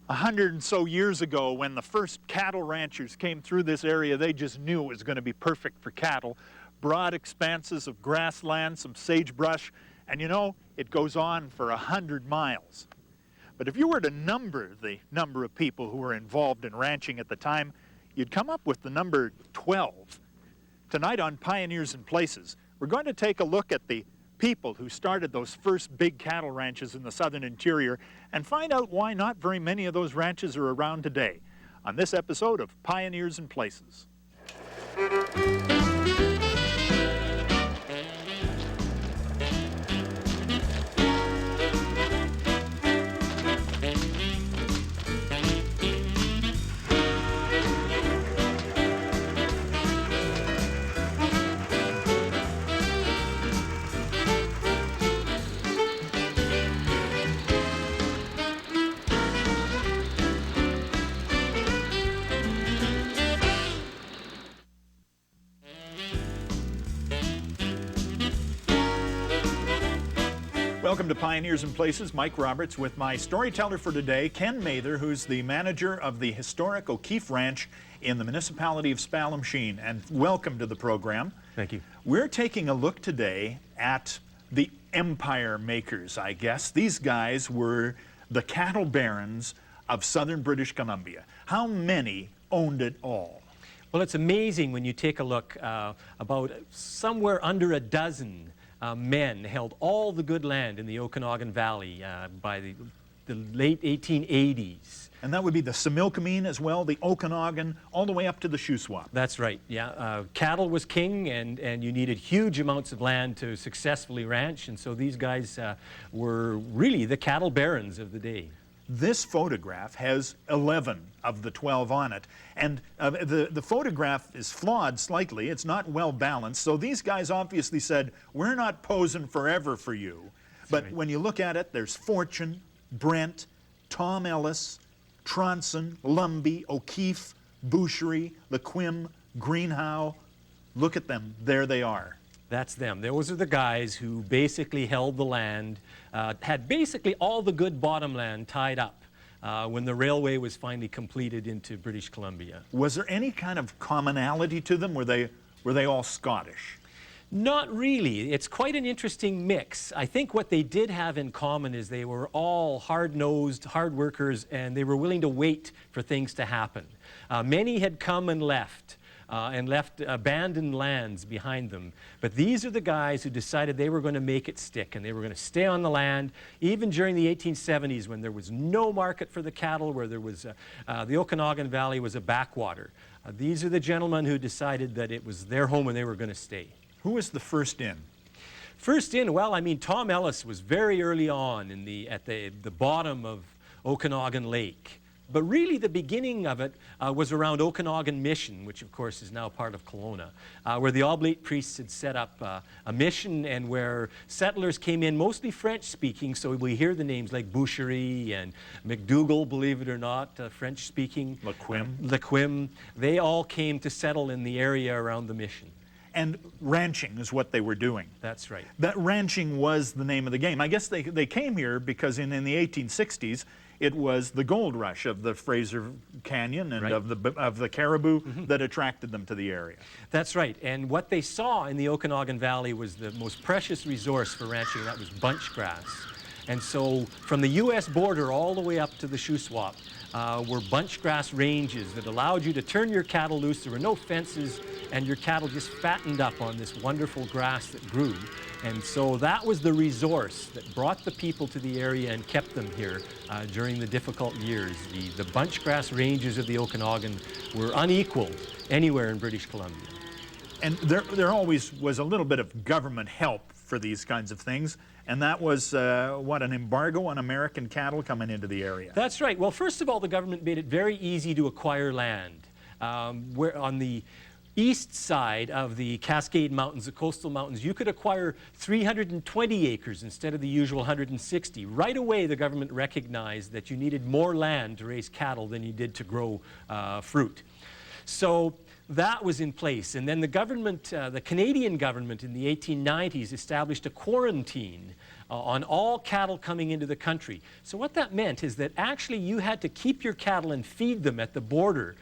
100 and so years ago, when the first cattle ranchers came through this area, they just knew it was going to be perfect for cattle. Broad expanses of grassland, some sagebrush, and you know, it goes on for 100 miles. But if you were to number the number of people who were involved in ranching at the time, you'd come up with the number 12. Tonight on Pioneers and Places, we're going to take a look at the people who started those first big cattle ranches in the southern interior and find out why not very many of those ranches are around today on this episode of Pioneers and Places. Welcome to Pioneers and Places. Mike Roberts with my storyteller for today, Ken Mather, who's the manager of the historic O'Keefe Ranch in the municipality of Spalmsheen. And welcome to the program. Thank you. We're taking a look today at the empire makers, I guess. These guys were the cattle barons of southern British Columbia. How many owned it all? Well, it's amazing when you take a look. About somewhere under a dozen men held all the good land in the Okanagan Valley by the late 1880s. And that would be the Similkameen as well, the Okanagan, all the way up to the Shuswap. That's right, yeah. Cattle was king, and you needed huge amounts of land to successfully ranch, and so these guys were really the cattle barons of the day. This photograph has 11 of the 12 on it, and the photograph is flawed slightly. It's not well balanced, so these guys obviously said, we're not posing forever for you. But when you look at it, there's Fortune, Brent, Tom Ellis, Tronson, Lumbee, O'Keefe, Boucherie, Lequim, Greenhow. Look at them, there they are. That's them. Those are the guys who basically held the land, had basically all the good bottom land tied up when the railway was finally completed into British Columbia. Was there any kind of commonality to them? Were they all Scottish? Not really. It's quite an interesting mix. I think what they did have in common is they were all hard-nosed, hard workers, and they were willing to wait for things to happen. Many had come and left abandoned lands behind them. But these are the guys who decided they were going to make it stick, and they were going to stay on the land, even during the 1870s when there was no market for the cattle, where there was the Okanagan Valley was a backwater. These are the gentlemen who decided that it was their home and they were going to stay. Who was the first in? First in, well, I mean, Tom Ellis was very early on at the bottom of Okanagan Lake. But really the beginning of it was around Okanagan Mission, which of course is now part of Kelowna, where the Oblate priests had set up a mission, and where settlers came in, mostly French-speaking, so we hear the names like Boucherie and McDougall, believe it or not, French-speaking. Lequim. They all came to settle in the area around the mission. And ranching is what they were doing. That's right. That ranching was the name of the game. I guess they came here because in the 1860s, it was the gold rush of the Fraser Canyon and of the caribou that attracted them to the area. That's right. And what they saw in the Okanagan Valley was the most precious resource for ranching, and that was bunch grass. And so from the U.S. border all the way up to the Shuswap were bunch grass ranges that allowed you to turn your cattle loose. There were no fences, and your cattle just fattened up on this wonderful grass that grew. And so that was the resource that brought the people to the area and kept them here during the difficult years. The bunch grass ranges of the Okanagan were unequaled anywhere in British Columbia. And there always was a little bit of government help for these kinds of things, and that was, what, an embargo on American cattle coming into the area? That's right. Well, first of all, the government made it very easy to acquire land. Where on the east side of the Cascade Mountains, the coastal mountains, you could acquire 320 acres instead of the usual 160. Right away, the government recognized that you needed more land to raise cattle than you did to grow fruit. So That was in place. And then the government, the Canadian government in the 1890s established a quarantine on all cattle coming into the country. So what that meant is that actually you had to keep your cattle and feed them at the border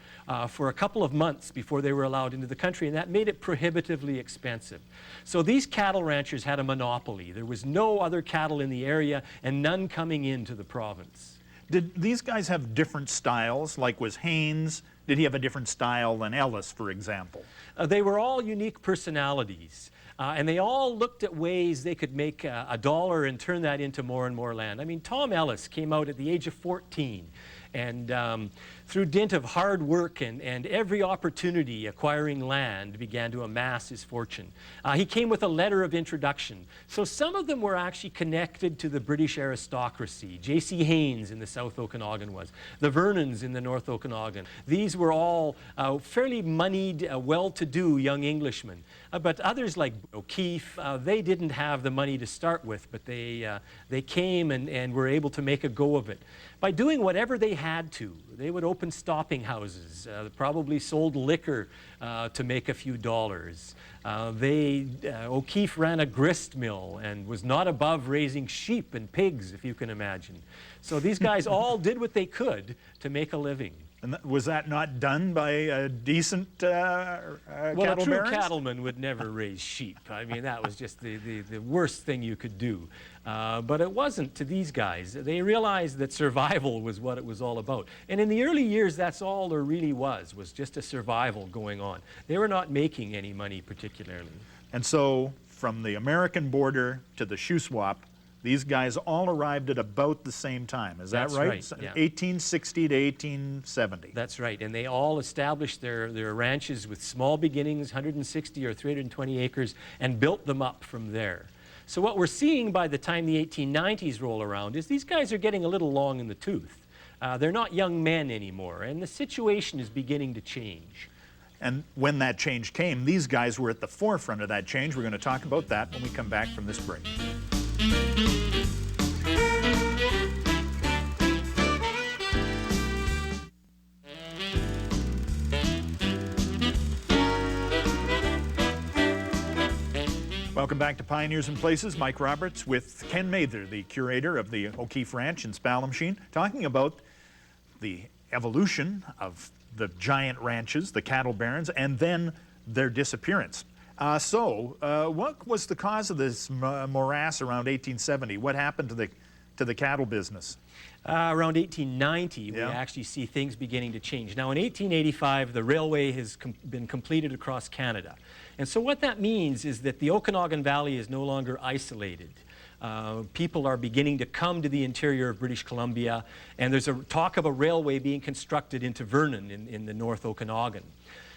for a couple of months before they were allowed into the country, and that made it prohibitively expensive. So these cattle ranchers had a monopoly. There was no other cattle in the area and none coming into the province. Did these guys have different styles, like was Haynes? Did he have a different style than Ellis, for example? They were all unique personalities. And they all looked at ways they could make a dollar and turn that into more and more land. I mean, Tom Ellis came out at the age of 14, and through dint of hard work and every opportunity acquiring land, began to amass his fortune. He came with a letter of introduction. So some of them were actually connected to the British aristocracy. J.C. Haynes in the South Okanagan was. The Vernons in the North Okanagan. These were all fairly moneyed, well-to-do young Englishmen. But others like O'Keefe, they didn't have the money to start with, but they came and were able to make a go of it. By doing whatever they had to, they would open stopping houses, probably sold liquor to make a few dollars. O'Keefe ran a grist mill and was not above raising sheep and pigs, if you can imagine. So these guys all did what they could to make a living. And was that not done by a decent Well, cattle a true barons? cattleman would never raise sheep. I mean, that was just the worst thing you could do. But it wasn't to these guys. They realized that survival was what it was all about. And in the early years, that's all there really was just a survival going on. They were not making any money particularly. And so, from the American border to the Shuswap, these guys all arrived at about the same time. Is that That's right? right, yeah. 1860 to 1870. That's right, and they all established their ranches with small beginnings, 160 or 320 acres, and built them up from there. So what we're seeing by the time the 1890s roll around is these guys are getting a little long in the tooth. They're not young men anymore, and the situation is beginning to change. And when that change came, these guys were at the forefront of that change. We're going to talk about that when we come back from this break. Welcome back to Pioneers and Places. Mike Roberts with Ken Mather, the curator of the O'Keefe Ranch in Spalmsheen, talking about the evolution of the giant ranches, the cattle barons, and then their disappearance. What was the cause of this morass around 1870? What happened to the cattle business? Around 1890, we actually see things beginning to change. Now, in 1885, the railway has been completed across Canada. And so what that means is that the Okanagan Valley is no longer isolated. People are beginning to come to the interior of British Columbia, and there's a talk of a railway being constructed into Vernon in the North Okanagan.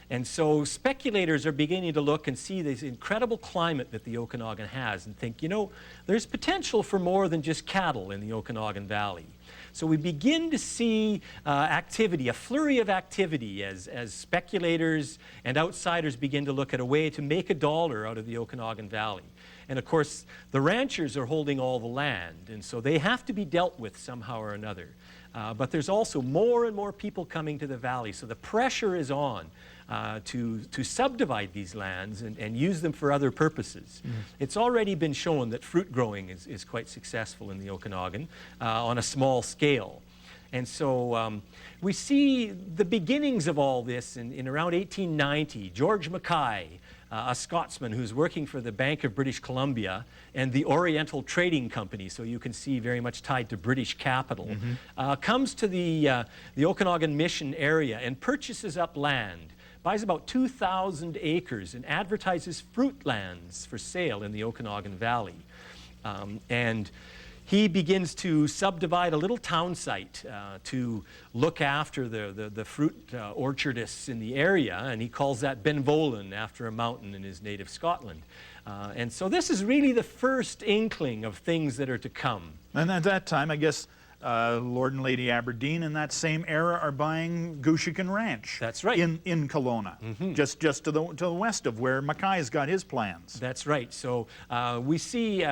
And so speculators are beginning to look and see this incredible climate that the Okanagan has and think, you know, there's potential for more than just cattle in the Okanagan Valley. So we begin to see activity, a flurry of activity as speculators and outsiders begin to look at a way to make a dollar out of the Okanagan Valley. And of course, the ranchers are holding all the land, and so they have to be dealt with somehow or another. But there's also more and more people coming to the valley, so the pressure is on to subdivide these lands and use them for other purposes. It's already been shown that fruit growing is quite successful in the Okanagan on a small scale. And so we see the beginnings of all this in around 1890. George Mackay, a Scotsman who's working for the Bank of British Columbia and the Oriental Trading Company, so you can see very much tied to British capital, comes to the Okanagan Mission area and purchases up land, buys about 2,000 acres and advertises fruit lands for sale in the Okanagan Valley. And he begins to subdivide a little town site to look after the fruit orchardists in the area, and he calls that Benvolin after a mountain in his native Scotland. And so this is really the first inkling of things that are to come. And at that time, I guess, Lord and Lady Aberdeen in that same era are buying Gooshican Ranch. That's right. In Kelowna, just to the west of where Mackay's got his plans. That's right. So we see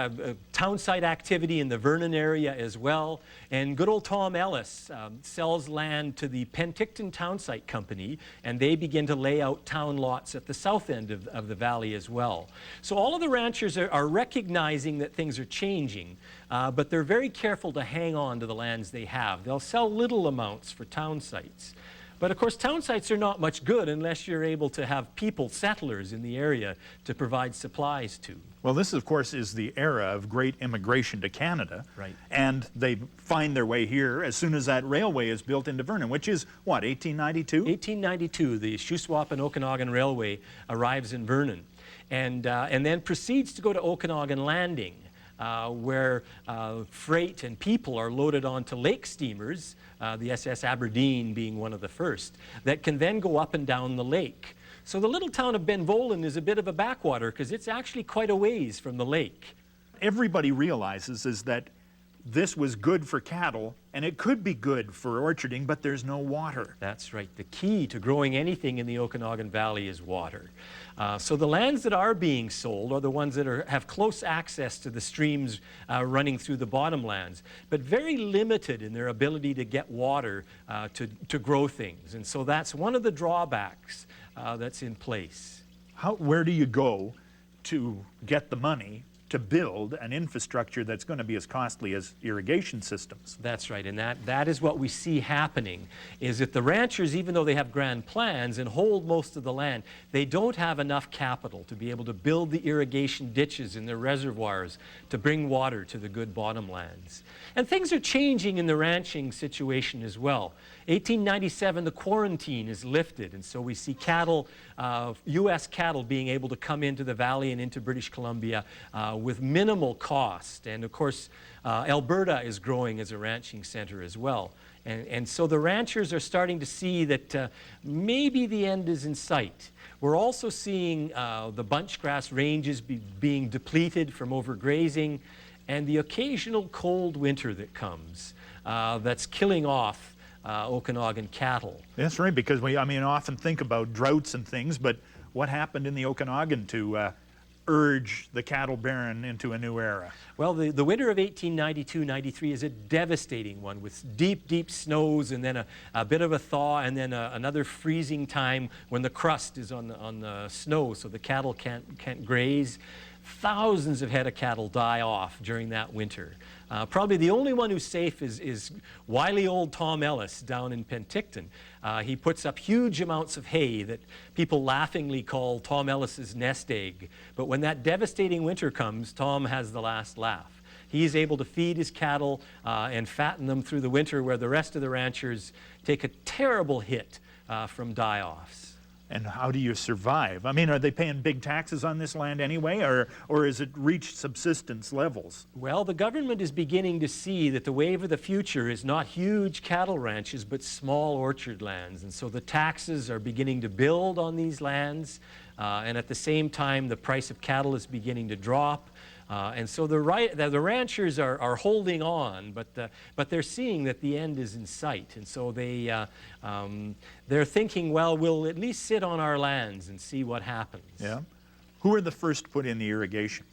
townsite activity in the Vernon area as well. And good old Tom Ellis sells land to the Penticton Townsite Company, and they begin to lay out town lots at the south end of the valley as well. So all of the ranchers are recognizing that things are changing, but they're very careful to hang on to the lands they have. They'll sell little amounts for town sites. But of course, town sites are not much good unless you're able to have people, settlers in the area to provide supplies to. Well, this, of course, is the era of great immigration to Canada. Right. And they find their way here as soon as that railway is built into Vernon, which is, what, 1892? 1892, the Shuswap and Okanagan Railway arrives in Vernon and then proceeds to go to Okanagan Landing, where freight and people are loaded onto lake steamers, the SS Aberdeen being one of the first, that can then go up and down the lake. So the little town of Benvolen is a bit of a backwater because it's actually quite a ways from the lake. Everybody realizes is that this was good for cattle, and it could be good for orcharding, but there's no water. That's right. The key to growing anything in the Okanagan Valley is water. So the lands that are being sold are the ones that have close access to the streams running through the bottomlands, but very limited in their ability to get water to grow things. And so that's one of the drawbacks that's in place. Where do you go to get the money to build an infrastructure that's going to be as costly as irrigation systems? That's right, and that is what we see happening, is that the ranchers, even though they have grand plans and hold most of the land, they don't have enough capital to be able to build the irrigation ditches in their reservoirs to bring water to the good bottomlands. And things are changing in the ranching situation as well. 1897, the quarantine is lifted, and so we see cattle, U.S. cattle being able to come into the valley and into British Columbia with minimal cost. And of course, Alberta is growing as a ranching center as well. And so the ranchers are starting to see that maybe the end is in sight. We're also seeing the bunchgrass ranges being depleted from overgrazing, and the occasional cold winter that comes that's killing off Okanagan cattle. That's right, because we often think about droughts and things, but what happened in the Okanagan to urge the cattle baron into a new era? Well, the winter of 1892-93 is a devastating one with deep, deep snows and then a bit of a thaw and then another freezing time when the crust is on the snow, so the cattle can't graze. Thousands of head of cattle die off during that winter. Probably the only one who's safe is wily old Tom Ellis down in Penticton. He puts up huge amounts of hay that people laughingly call Tom Ellis's nest egg. But when that devastating winter comes, Tom has the last laugh. He's able to feed his cattle and fatten them through the winter, where the rest of the ranchers take a terrible hit from die-offs. And how do you survive? Are they paying big taxes on this land anyway, or has it reached subsistence levels? Well, the government is beginning to see that the wave of the future is not huge cattle ranches, but small orchard lands. And so the taxes are beginning to build on these lands, and at the same time, the price of cattle is beginning to drop. And so the ranchers are holding on, but they're seeing that the end is in sight. And so they're thinking, well, we'll at least sit on our lands and see what happens. Yeah. Who are the first to put in the irrigation?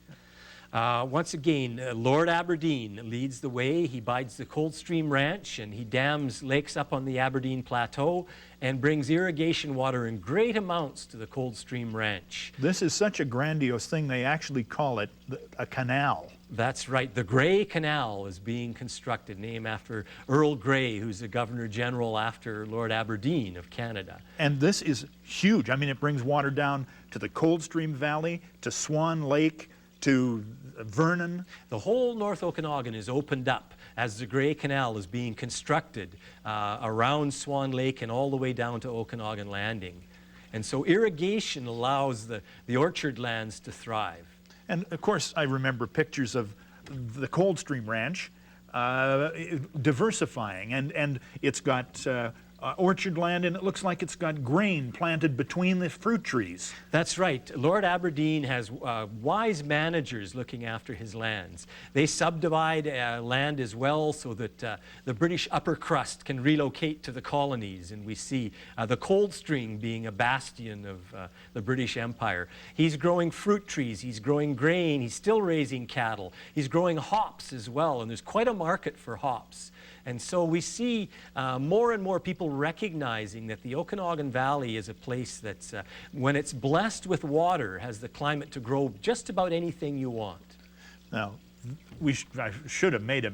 Once again, Lord Aberdeen leads the way. He buys the Coldstream Ranch and he dams lakes up on the Aberdeen Plateau and brings irrigation water in great amounts to the Coldstream Ranch. This is such a grandiose thing, they actually call it a canal. That's right. The Grey Canal is being constructed, named after Earl Grey, who's the Governor General after Lord Aberdeen of Canada. And this is huge. It brings water down to the Coldstream Valley, to Swan Lake, to Vernon. The whole North Okanagan is opened up as the Grey Canal is being constructed around Swan Lake and all the way down to Okanagan Landing. And so irrigation allows the orchard lands to thrive. And of course, I remember pictures of the Coldstream Ranch diversifying, and it's got orchard land, and it looks like it's got grain planted between the fruit trees. That's right. Lord Aberdeen has wise managers looking after his lands. They subdivide land as well so that the British upper crust can relocate to the colonies, and we see the Coldstream being a bastion of the British Empire. He's growing fruit trees, he's growing grain, he's still raising cattle, he's growing hops as well, and there's quite a market for hops. And so we see more and more people recognizing that the Okanagan Valley is a place that's, when it's blessed with water, has the climate to grow just about anything you want. Now, I should have made a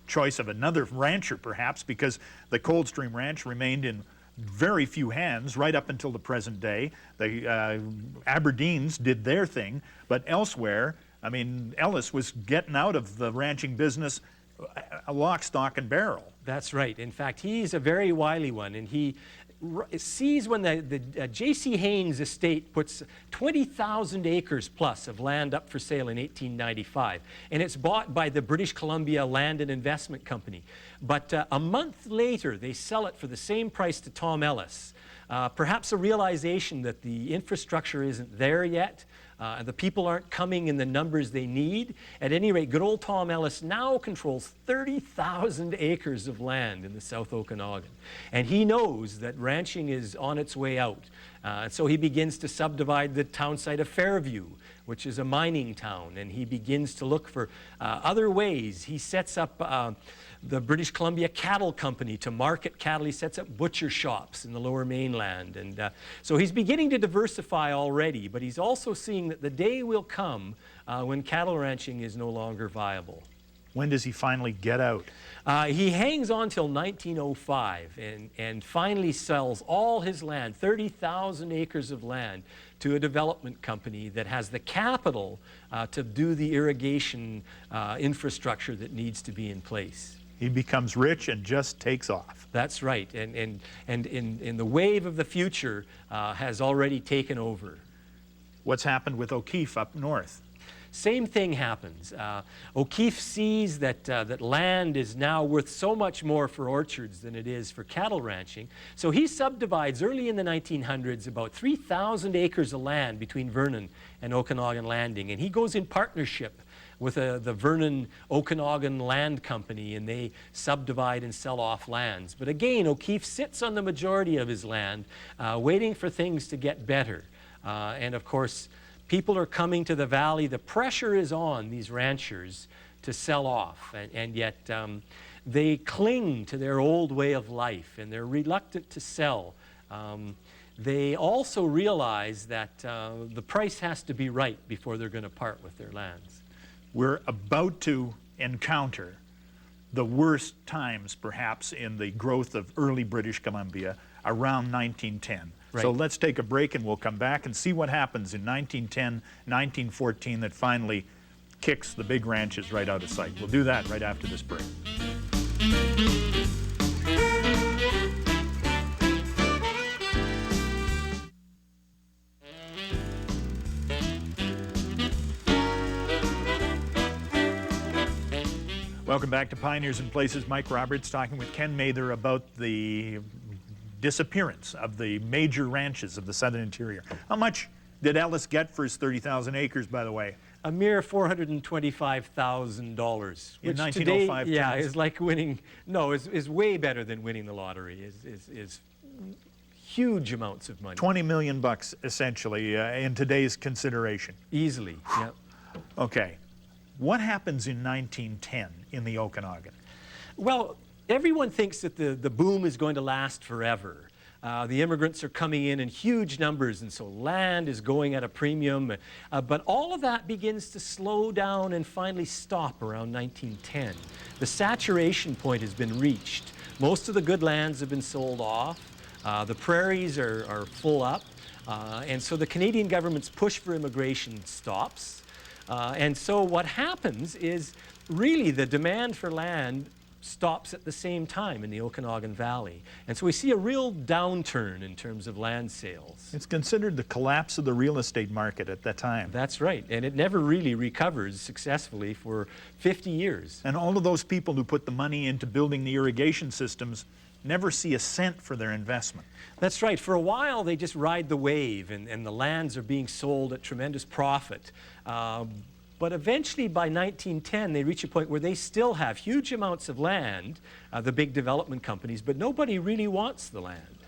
choice of another rancher, perhaps, because the Coldstream Ranch remained in very few hands right up until the present day. The Aberdeens did their thing, but elsewhere, I mean, Ellis was getting out of the ranching business a lock, stock, and barrel. That's right. In fact, he's a very wily one, and he sees when the J.C. Haynes estate puts 20,000 acres plus of land up for sale in 1895, and it's bought by the British Columbia Land and Investment Company. But a month later, they sell it for the same price to Tom Ellis. Perhaps a realization that the infrastructure isn't there yet, the people aren't coming in the numbers they need. At any rate, good old Tom Ellis now controls 30,000 acres of land in the South Okanagan. And he knows that ranching is on its way out. So he begins to subdivide the town site of Fairview, which is a mining town, and he begins to look for other ways. He sets up the British Columbia Cattle Company to market cattle. He sets up butcher shops in the lower mainland. And so he's beginning to diversify already, but he's also seeing that the day will come when cattle ranching is no longer viable. When does he finally get out? He hangs on till 1905 and finally sells all his land, 30,000 acres of land, to a development company that has the capital to do the irrigation infrastructure that needs to be in place. He becomes rich and just takes off. That's right, and in the wave of the future has already taken over. What's happened with O'Keefe up north? Same thing happens. O'Keefe sees that, that land is now worth so much more for orchards than it is for cattle ranching. So he subdivides early in the 1900s about 3,000 acres of land between Vernon and Okanagan Landing. And he goes in partnership with the Vernon Okanagan Land Company, and they subdivide and sell off lands. But again, O'Keefe sits on the majority of his land, waiting for things to get better. And of course, people are coming to the valley. The pressure is on these ranchers to sell off, and yet they cling to their old way of life, and they're reluctant to sell. They also realize that the price has to be right before they're going to part with their lands. We're about to encounter the worst times, perhaps, in the growth of early British Columbia around 1910. Right. So let's take a break and we'll come back and see what happens in 1910, 1914 that finally kicks the big ranches right out of sight. We'll do that right after this break. Welcome back to Pioneers and Places. Mike Roberts talking with Ken Mather about the disappearance of the major ranches of the southern interior. How much did Ellis get for his 30,000 acres, by the way? A mere $425,000. In which 1905 today, yeah, terms. is like winning, no, is way better than winning the lottery, is huge amounts of money. 20 million bucks, essentially, in today's consideration. Easily, yeah. Okay. What happens in 1910 in the Okanagan? Well, everyone thinks that the boom is going to last forever. The immigrants are coming in huge numbers, and so land is going at a premium. But all of that begins to slow down and finally stop around 1910. The saturation point has been reached. Most of the good lands have been sold off. The prairies are full up. And so the Canadian government's push for immigration stops. And so what happens is really the demand for land stops at the same time in the Okanagan Valley. And so we see a real downturn in terms of land sales. It's considered the collapse of the real estate market at that time. That's right. And it never really recovers successfully for 50 years. And all of those people who put the money into building the irrigation systems never see a cent for their investment. That's right. For a while, they just ride the wave, and the lands are being sold at tremendous profit. But eventually, by 1910, they reach a point where they still have huge amounts of land, the big development companies, but nobody really wants the land.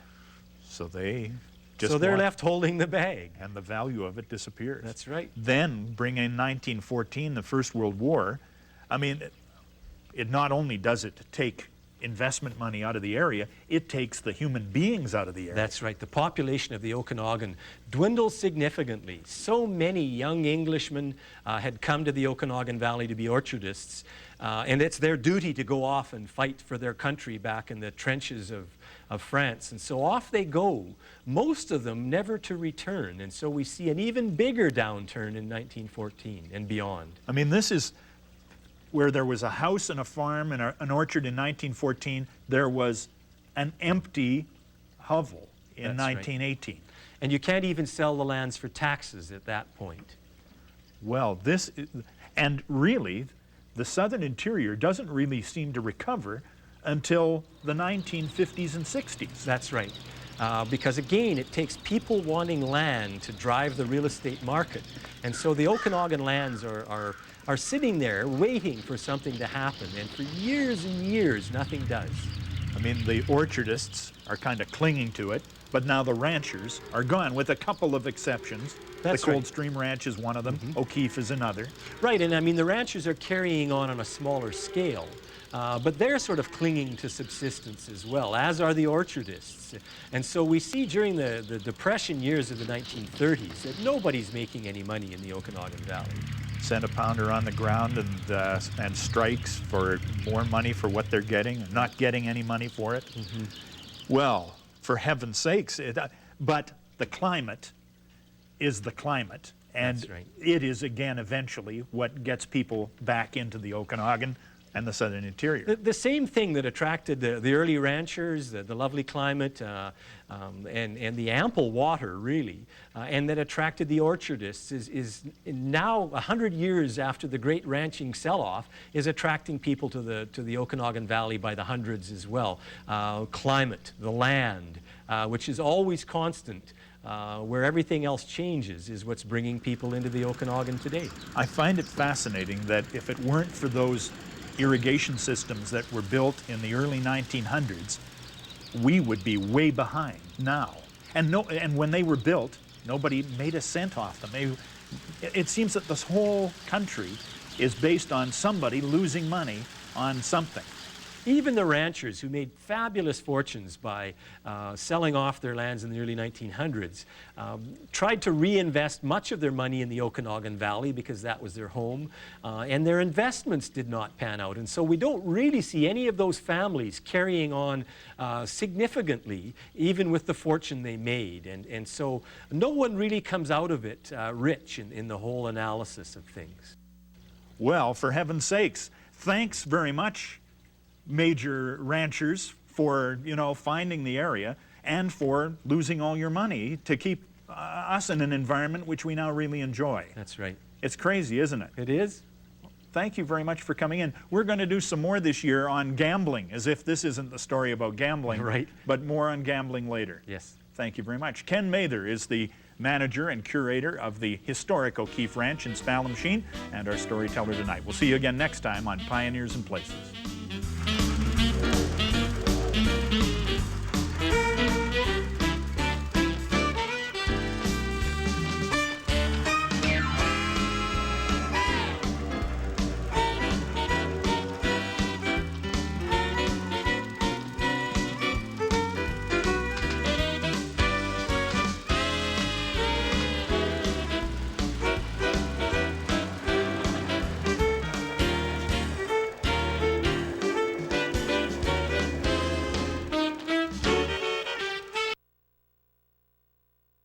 So they're left holding the bag. And the value of it disappears. That's right. Then, bring in 1914, the First World War. I mean, it not only does it take investment money out of the area, it takes the human beings out of the area. That's right. The population of the Okanagan dwindles significantly. So many young Englishmen had come to the Okanagan Valley to be orchardists, and it's their duty to go off and fight for their country back in the trenches of France. And so off they go, most of them never to return. And so we see an even bigger downturn in 1914 and beyond. I mean, this is where there was a house and a farm and an orchard in 1914, there was an empty hovel in 1918. Right. And you can't even sell the lands for taxes at that point. Well, and really, the southern interior doesn't really seem to recover until the 1950s and 60s. That's right. Because again, it takes people wanting land to drive the real estate market. And so the Okanagan lands are sitting there waiting for something to happen. And for years and years, nothing does. I mean, the orchardists are kind of clinging to it, but now the ranchers are gone, with a couple of exceptions. That's the Coldstream Ranch is one of them. O'Keefe is another. Right, and I mean, the ranchers are carrying on a smaller scale. But they're sort of clinging to subsistence as well, as are the orchardists. And so we see during the Depression years of the 1930s that nobody's making any money in the Okanagan Valley. Cent a pounder on the ground and strikes for more money for what they're getting, and not getting any money for it. Well, for heaven's sakes, but the climate is the climate. And That's right. It is, again, eventually what gets people back into the Okanagan and the southern interior. The same thing that attracted the early ranchers, the lovely climate, and the ample water, really, and that attracted the orchardists is now, 100 years after the great ranching sell-off, is attracting people to the Okanagan Valley by the hundreds as well. Climate, the land, which is always constant, where everything else changes, is what's bringing people into the Okanagan today. I find it fascinating that if it weren't for those irrigation systems that were built in the early 1900s, we would be way behind now. And when they were built, nobody made a cent off them. It seems that this whole country is based on somebody losing money on something. Even the ranchers, who made fabulous fortunes by selling off their lands in the early 1900s, tried to reinvest much of their money in the Okanagan Valley because that was their home, and their investments did not pan out. And so we don't really see any of those families carrying on significantly, even with the fortune they made. And so no one really comes out of it rich in the whole analysis of things. Well, for heaven's sakes, thanks very much, major ranchers, for finding the area and for losing all your money to keep us in an environment which we now really enjoy. That's right. It's crazy, isn't it? It is. Thank you very much for coming in. We're going to do some more this year on gambling, as if this isn't the story about gambling, right? But more on gambling later. Yes. Thank you very much. Ken Mather is the manager and curator of the historic O'Keefe Ranch in Spanlamsheen and our storyteller tonight. We'll see you again next time on Pioneers and Places.